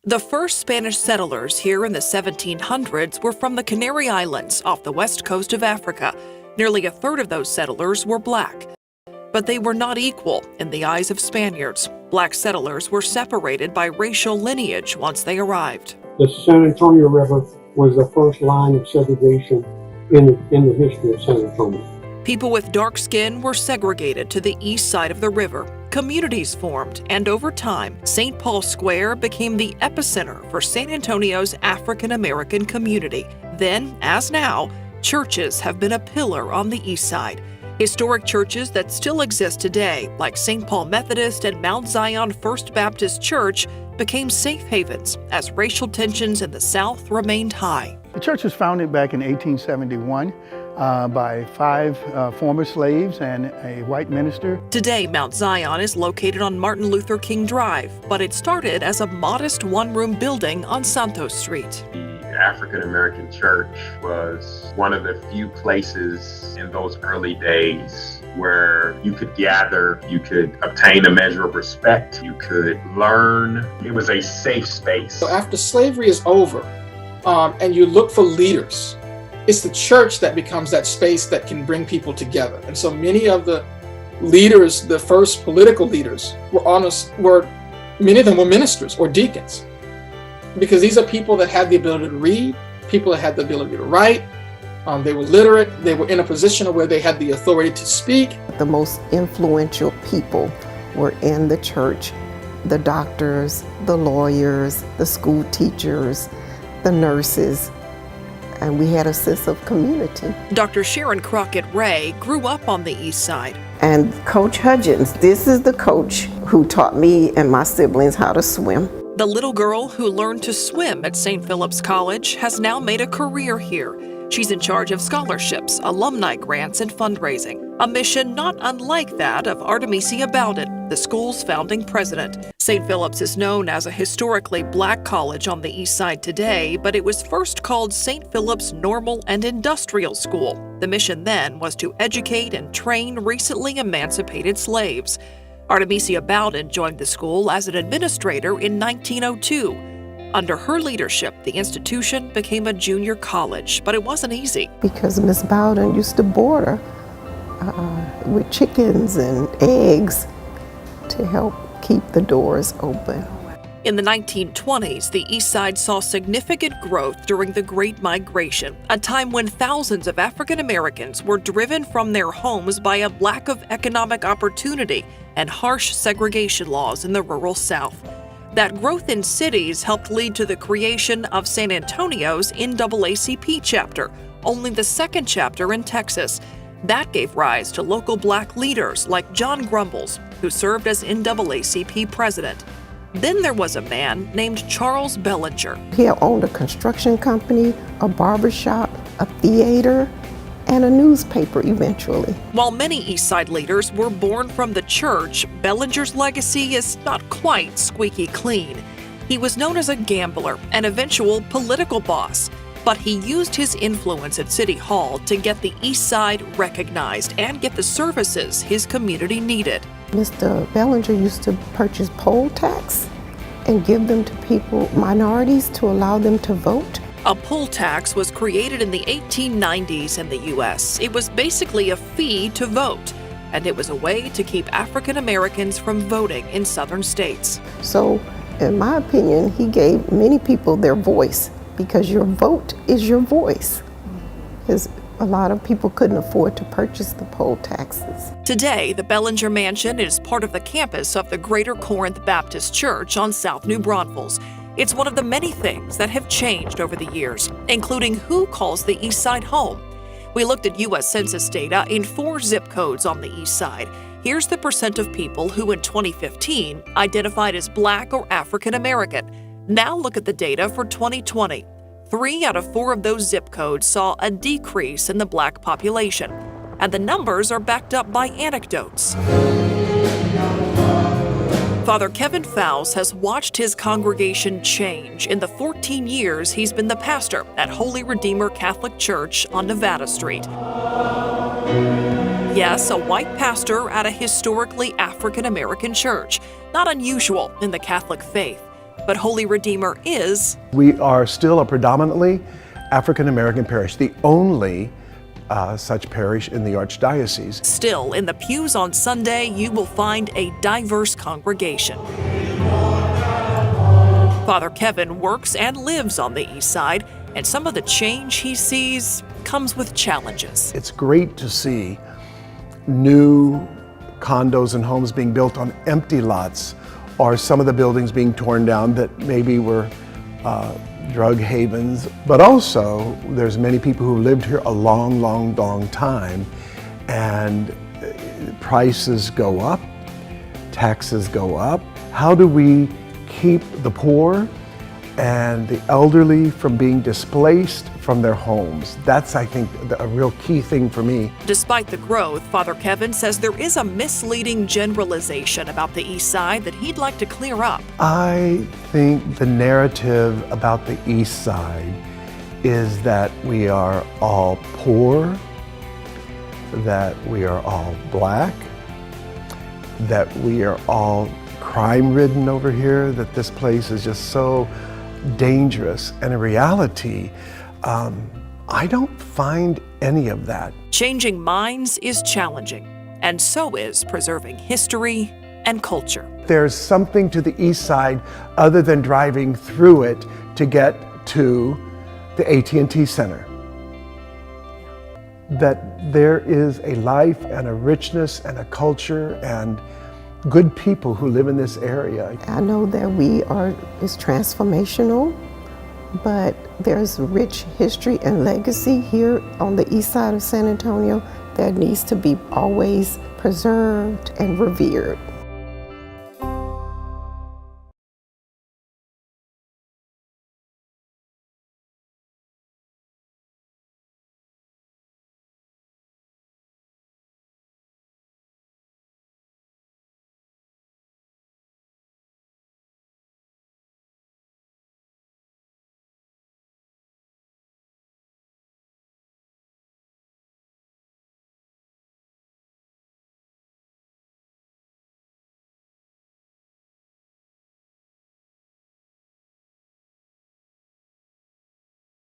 The first Spanish settlers here in the 1700s were from the Canary Islands off the west coast of Africa. Nearly a third of those settlers were black. But they were not equal in the eyes of Spaniards. Black settlers were separated by racial lineage once they arrived. The San Antonio River was the first line of segregation in the history of San Antonio. People with dark skin were segregated to the east side of the river. Communities formed, and over time, St. Paul Square became the epicenter for San Antonio's African American community. Then, as now, churches have been a pillar on the east side. Historic churches that still exist today, like St. Paul Methodist and Mount Zion First Baptist Church, became safe havens as racial tensions in the South remained high. The church was founded back in 1871 by 5 former slaves and a white minister. Today, Mount Zion is located on Martin Luther King Drive, but it started as a modest one-room building on Santos Street. The African American church was one of the few places in those early days where you could gather, you could obtain a measure of respect, you could learn. It was a safe space. So after slavery is over, and you look for leaders, it's the church that becomes that space that can bring people together. And so many of the leaders, the first political leaders, many of them were ministers or deacons, because these are people that had the ability to read, people that had the ability to write. They were literate. They were in a position where they had the authority to speak. The most influential people were in the church: the doctors, the lawyers, the school teachers, the nurses, and we had a sense of community. Dr. Sharon Crockett Ray grew up on the east side. And Coach Hudgens, this is the coach who taught me and my siblings how to swim. The little girl who learned to swim at St. Philip's College has now made a career here. She's in charge of scholarships, alumni grants, and fundraising, a mission not unlike that of Artemisia Bowden, the school's founding president. St. Philip's is known as a historically black college on the east side today, but it was first called St. Philip's Normal and Industrial School. The mission then was to educate and train recently emancipated slaves. Artemisia Bowden joined the school as an administrator in 1902. Under her leadership, the institution became a junior college, but it wasn't easy. Because Miss Bowden used to board her with chickens and eggs to help keep the doors open. In the 1920s, the East Side saw significant growth during the Great Migration, a time when thousands of African Americans were driven from their homes by a lack of economic opportunity and harsh segregation laws in the rural South. That growth in cities helped lead to the creation of San Antonio's NAACP chapter, only the second chapter in Texas. That gave rise to local black leaders like John Grumbles, who served as NAACP president. Then there was a man named Charles Bellinger. He had owned a construction company, a barbershop, a theater, and a newspaper eventually. While many East Side leaders were born from the church, Bellinger's legacy is not quite squeaky clean. He was known as a gambler, an eventual political boss, but he used his influence at City Hall to get the East Side recognized and get the services his community needed. Mr. Bellinger used to purchase poll tax and give them to people, minorities, to allow them to vote. A poll tax was created in the 1890s in the U.S. It was basically a fee to vote, and it was a way to keep African Americans from voting in southern states. So, in my opinion, he gave many people their voice, because your vote is your voice. Because a lot of people couldn't afford to purchase the poll taxes. Today, the Bellinger Mansion is part of the campus of the Greater Corinth Baptist Church on South New Braunfels. It's one of the many things that have changed over the years, including who calls the East Side home. We looked at U.S. Census data in 4 zip codes on the East Side. Here's the percent of people who in 2015 identified as Black or African American. Now look at the data for 2020. 3 out of 4 of those zip codes saw a decrease in the Black population, and the numbers are backed up by anecdotes. Father Kevin Fowles has watched his congregation change in the 14 years he's been the pastor at Holy Redeemer Catholic Church on Nevada Street. Yes, a white pastor at a historically African American church, not unusual in the Catholic faith. but Holy Redeemer is We are still a predominantly African American parish, the only such parish in the Archdiocese. still in the pews on Sunday. You will find a diverse congregation. Father Kevin works and lives on the east side, and some of the change he sees comes with challenges. It's great to see new condos and homes being built on empty lots, or some of the buildings being torn down that maybe were drug havens. But also, there's many people who lived here a long, long, long time, and prices go up, taxes go up. How do we keep the poor and the elderly from being displaced from their homes? That's, I think, a real key thing for me. Despite the growth, Father Kevin says there is a misleading generalization about the east side that he'd like to clear up. I think the narrative about the East Side is that we are all poor, that we are all black, that we are all crime-ridden over here, that this place is just so dangerous. And in reality, I don't find any of that. Changing minds is challenging, and so is preserving history and culture. There's something to the East Side other than driving through it to get to the AT&T Center. That there is a life and a richness and a culture and good people who live in this area. I know that is transformational, but there's rich history and legacy here on the east side of San Antonio that needs to be always preserved and revered.